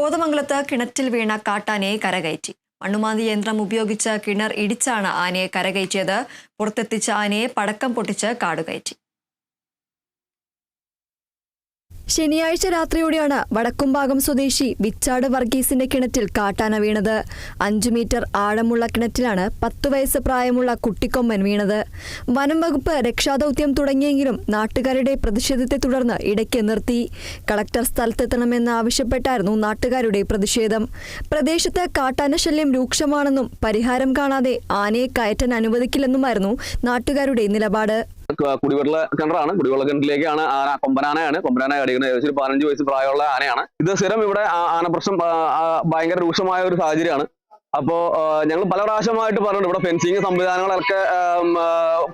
കോതമംഗലത്ത് കിണറ്റിൽ വീണ കാട്ടാനയെ കരകയറ്റി. മണ്ണുമാന്തി യന്ത്രം ഉപയോഗിച്ച് കിണർ ഇടിച്ചാണ് ആനയെ കരകയറ്റിയത്. പുറത്തെത്തിച്ച ആനയെ പടക്കം പൊട്ടിച്ച് കാടുകയറ്റി. ശനിയാഴ്ച രാത്രിയോടെയാണ് വടക്കുംഭാഗം സ്വദേശി വിച്ചാട് വർഗീസിന്റെ കിണറ്റിൽ കാട്ടാന വീണത്. 5 മീറ്റർ ആഴമുള്ള കിണറ്റിലാണ് 10 വയസ്സ് പ്രായമുള്ള കുട്ടിക്കൊമ്പൻ വീണത്. വനം വകുപ്പ് രക്ഷാദൌത്യം തുടങ്ങിയെങ്കിലും നാട്ടുകാരുടെ പ്രതിഷേധത്തെ തുടർന്ന് ഇടയ്ക്ക് നിർത്തി. കളക്ടർ സ്ഥലത്തെത്തണമെന്ന് ആവശ്യപ്പെട്ടായിരുന്നു നാട്ടുകാരുടെ പ്രതിഷേധം. പ്രദേശത്ത് കാട്ടാന ശല്യം രൂക്ഷമാണെന്നും പരിഹാരം കാണാതെ ആനയെ കയറ്റാൻ അനുവദിക്കില്ലെന്നുമായിരുന്നു നാട്ടുകാരുടെ നിലപാട്. കുടിവെള്ള കിണറാണ്. കുടിവെള്ള കിണറ്റിലേക്കാണ് ആന, കൊമ്പനാനയാണ് അടിക്കുന്നത്. ഏകദേശം 15 വയസ്സ് പ്രായമുള്ള ആനയാണ്. ഇത് സ്ഥിരം ഇവിടെ ആന പ്രശ്നം ഭയങ്കര രൂക്ഷമായ ഒരു സാഹചര്യമാണ്. അപ്പോൾ ഞങ്ങൾ പല പ്രാവശ്യമായിട്ട് പറഞ്ഞിട്ടുണ്ട്, ഇവിടെ ഫെൻസിങ് സംവിധാനങ്ങളൊക്കെ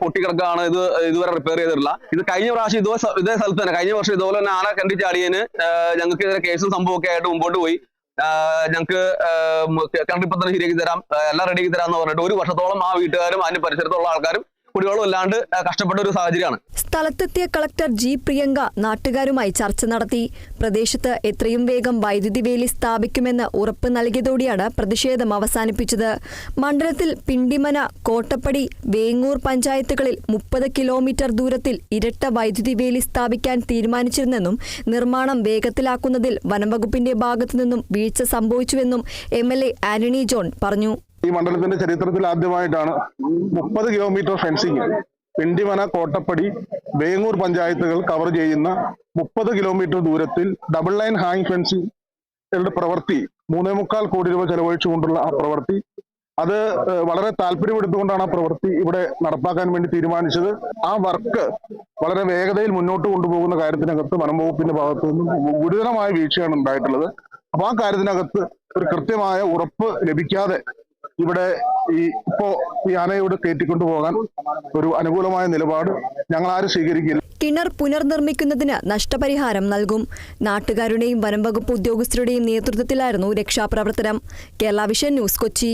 പൊട്ടിക്കിടക്കാണ്, ഇതുവരെ റിപ്പയർ ചെയ്തിട്ടില്ല. ഇത് കഴിഞ്ഞ പ്രാവശ്യം ഇതേ സ്ഥലത്ത് തന്നെ കഴിഞ്ഞ വർഷം ഇതുപോലെ തന്നെ ആന കണ്ടി ചാടിയതിന് ഞങ്ങൾക്ക് ഇതിന്റെ കേസും സംഭവമൊക്കെ ആയിട്ട് മുമ്പോട്ട് പോയി. ഞങ്ങൾക്ക് കിണറിപ്പം തന്നെ ശരിയാക്കി തരാം, എല്ലാം റെഡിയാക്കി തരാം എന്ന് പറഞ്ഞിട്ട് 1 വർഷത്തോളം ആ വീട്ടുകാരും അതിന്റെ പരിസരത്തുള്ള ആൾക്കാരും കുടിവെള്ളം ഇല്ലാണ്ട് കഷ്ടപ്പെട്ട ഒരു സാഹചര്യമാണ്. സ്ഥലത്തെത്തിയ കളക്ടർ ജി പ്രിയങ്ക നാട്ടുകാരുമായി ചർച്ച നടത്തി. പ്രദേശത്ത് എത്രയും വേഗം വൈദ്യുതി വേലി സ്ഥാപിക്കുമെന്ന് ഉറപ്പ് നൽകിയതോടെയാണ് പ്രതിഷേധം അവസാനിപ്പിച്ചത്. മണ്ഡലത്തിൽ പിണ്ടിമന, കോട്ടപ്പടി, വേങ്ങൂർ പഞ്ചായത്തുകളിൽ 30 കിലോമീറ്റർ ദൂരത്തിൽ ഇരട്ട വൈദ്യുതി വേലി സ്ഥാപിക്കാൻ തീരുമാനിച്ചിരുന്നെന്നും നിർമ്മാണം വേഗത്തിലാക്കുന്നതിൽ വനംവകുപ്പിന്റെ ഭാഗത്തുനിന്നും വീഴ്ച സംഭവിച്ചുവെന്നും MLA ആന്റണി ജോൺ പറഞ്ഞു. ഈ മണ്ഡലത്തിന്റെ ചരിത്രത്തിൽ ആദ്യമായിട്ടാണ് 30 കിലോമീറ്റർ ഫെൻസിംഗ് പിണ്ടിമന, കോട്ടപ്പടി, വേങ്ങൂർ പഞ്ചായത്തുകൾ കവർ ചെയ്യുന്ന 30 കിലോമീറ്റർ ദൂരത്തിൽ ഡബിൾ ലൈൻ ഹാങ് ഫെൻസിംഗ് പ്രവൃത്തി 3.25 കോടി രൂപ ചെലവഴിച്ചുകൊണ്ടുള്ള ആ പ്രവൃത്തി അത് വളരെ താല്പര്യമെടുത്തുകൊണ്ടാണ് ആ പ്രവൃത്തി ഇവിടെ നടപ്പാക്കാൻ വേണ്ടി തീരുമാനിച്ചത്. ആ വർക്ക് വളരെ വേഗതയിൽ മുന്നോട്ട് കൊണ്ടുപോകുന്ന കാര്യത്തിനകത്ത് വനംവകുപ്പിന്റെ ഭാഗത്തു നിന്നും ഗുരുതരമായ വീഴ്ചയാണ് ഉണ്ടായിട്ടുള്ളത്. അപ്പൊ ആ കാര്യത്തിനകത്ത് ഒരു കൃത്യമായ ഉറപ്പ് ലഭിക്കാതെ ഇവിടെ ഈ ആനയോട് കയറ്റിക്കൊണ്ടുപോകാൻ ഒരു അനുകൂലമായ നിലപാട് ഞങ്ങൾ ആരും സ്വീകരിക്കില്ല. കിണർ പുനർനിർമ്മിക്കുന്നതിന് നഷ്ടപരിഹാരം നൽകും. നാട്ടുകാരുടെയും വനംവകുപ്പ് ഉദ്യോഗസ്ഥരുടെയും നേതൃത്വത്തിലായിരുന്നു രക്ഷാപ്രവർത്തനം. Kerala vision news, Kochi.